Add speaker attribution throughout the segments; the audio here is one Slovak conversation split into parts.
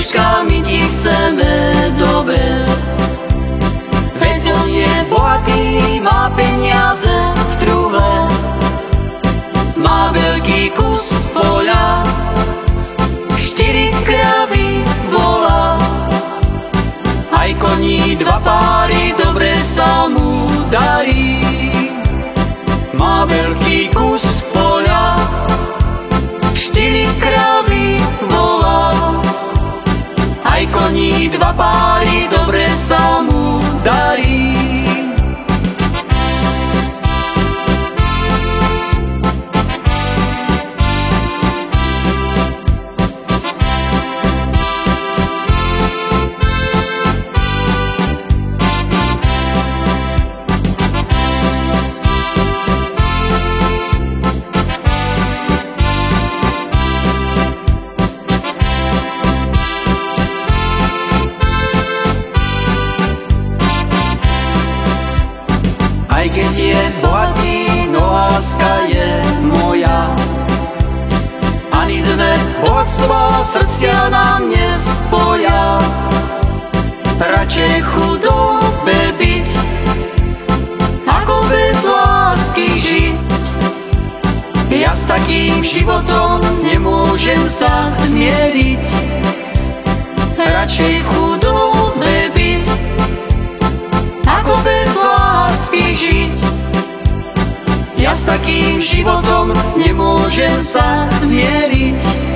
Speaker 1: Ježiška, my ti chceme dobre. Veď on je bohatý, má peniaze v trúhle, má veľký kus poľa, 4 kravy volá, aj koní 2 páry, dobre sa mu darí. Má veľký kus poľa, 4 kravy volá, aj koní 2 páry, dobre sa mu darí. Aj keď je bohatý, no láska je moja. Ani dve bohatstva srdcia nám nespoja. Radšej chudobe byť, ako bez lásky žiť. Ja s takým životom nemôžem sa zmieriť. Radšej v chudobe byť, ako bez lásky žiť. Ja s takým životom nemôžem sa zmieriť.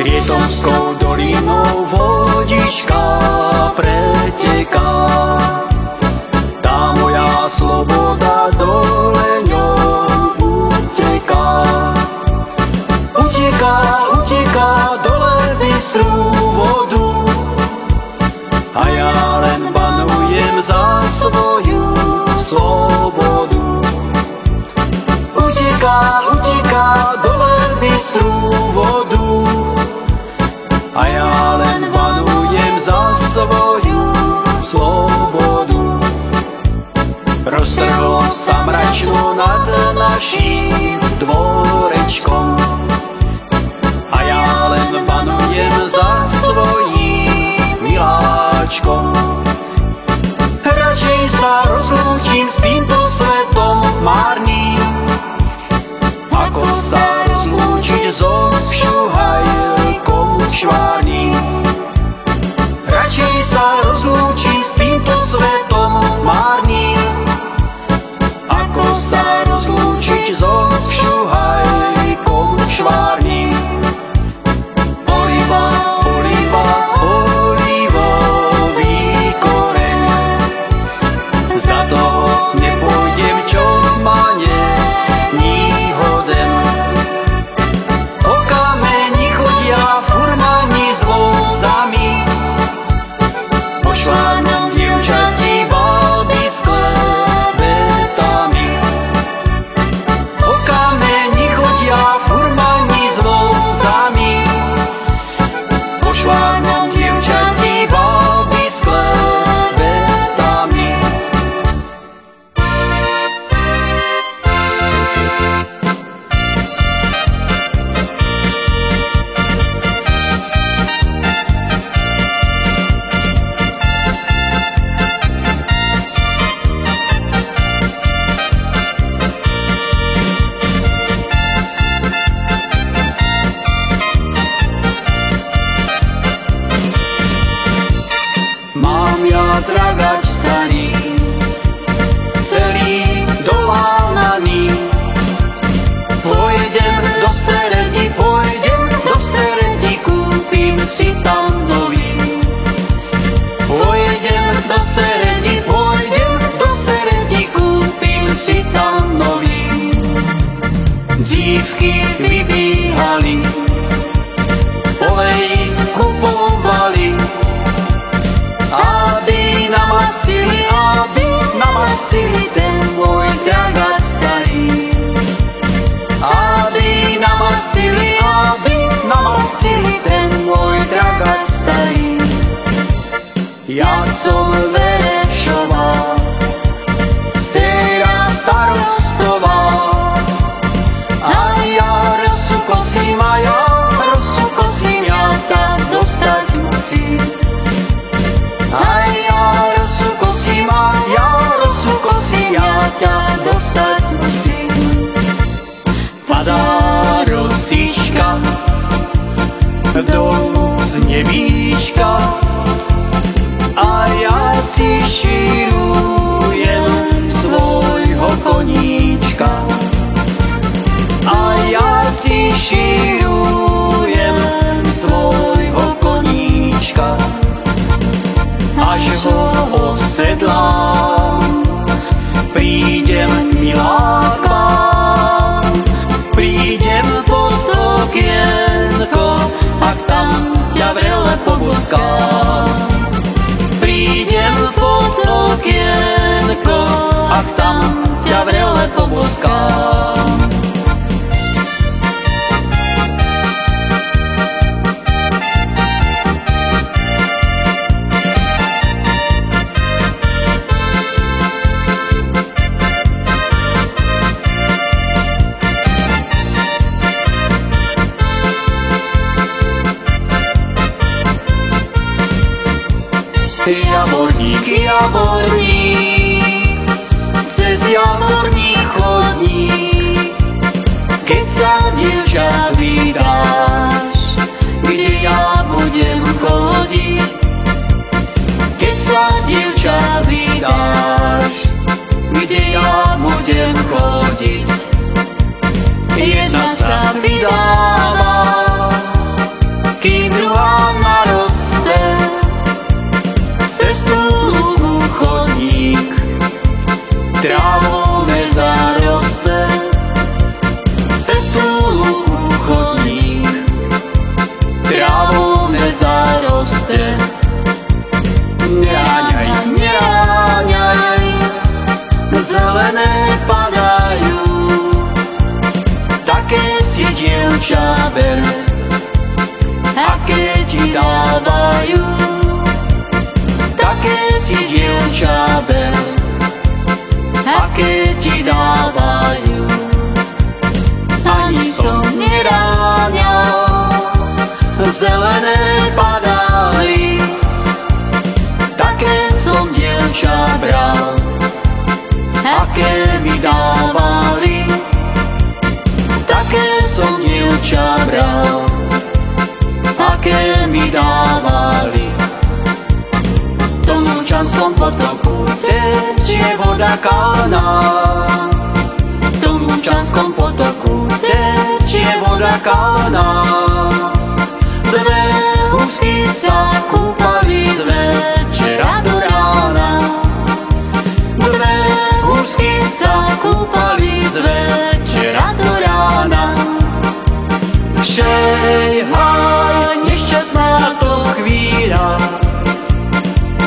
Speaker 1: Rietomskou dolinou vodička preteká, tá moja sloboda dole ňou uteká. Uteká, uteká dole bystrú vodu, a ja len banujem za svoju slobodu. Uteká, uteká dole bystrú vodu, a ja len banujem za svoju slobodu. Roztrhlo sa mračno nad naším dvorečkom, a ja len banujem za svojím miláčkom. Radšej sa rozlúčim s týmto svetom márnym, ako sa rozlúčiť so všuhajkom čvárnym. Radšej sa rozlúčim s týmto svetom márnym, ako sa rozlúčiť so všuhajkom čvárnym. Oliva, oliva, olivový koreň, za toho nepôjdem, čo ma není hoden. O kameni chodia furmani s vozami, po švárnom dievčati báby s klebetami. O kameni chodia furmani s vozami, po švárnom dievčati báby s klebetami. Javorník, javorník, cez javorník chodník, keď sa dievča vydáš, kde ja budem chodiť? Keď sa dievča vydáš, kde ja budem chodiť? Jedna sa vydáva, kým druhá naroste, cez tú lúku chodník trávou nezaroste. Cez tú lúku chodník trávou nezaroste. Neráňaj, neráňaj, zelené padajú, také si dievča ber, aké ti dávajú. Také si dievča ber, aké ti dávajú. Ani som neráňal, zelené padali, také som dievča bral, aké mi dávali. Také som dievča bral, aké mi dávali. V tom Lučanskom potoku tečie voda kalná, v tom Lučanskom potoku tečie voda kalná. Dve husky sa kúpali z večera do rána, dve husky sa kúpali z večera do rána. Šejhaj, nešťastná to chvíľa,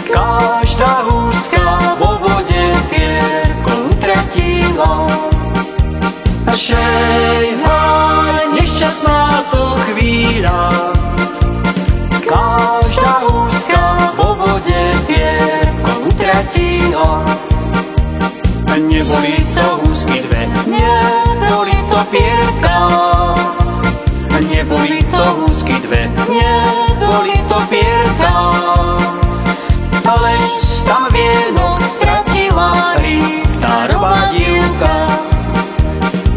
Speaker 1: každá húska vo vode pierko utratila. Šejhaj, nešťastná to chvíľa, každá húska vo vode pierko utratila. Neboli to húsky dve, neboli to pierka, neboli to húsky dve, neboli to pierka. Lež tam vienok stratila Richterová dievka,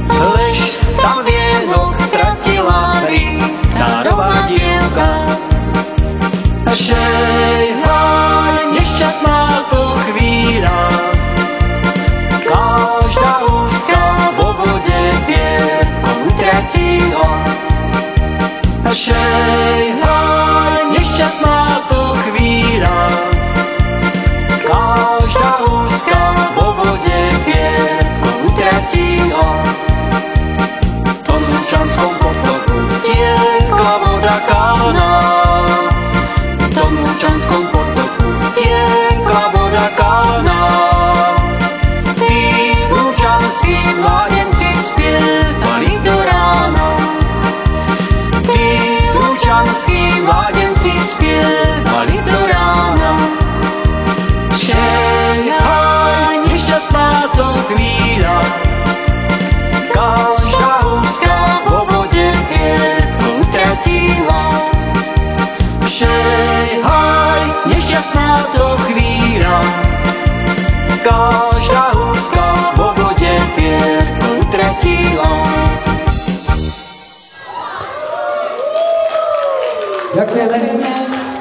Speaker 1: lež tam vienok stratila Richterová dievka. Šejhaj, nešťastná to chvíľa, každá húska vo vode pierko utratila. Šejhaj, nešťastná to chvíľa, každá húska vo vode pierko utratila. V tom Lučanskom potoku tiekla voda kalná, v tom Lučanskom potoku tiekla voda kalná. Tí lučanskí mládenci spievali do rána, tí lučanskí mládenci spievali do rána. Šejhaj, nešťastná to chvíľa, každá húska vo vode pierko utratila. Šejhaj, nešťastná to chvíľa, každá húska vo vode pierko utratila.
Speaker 2: Ďakujeme.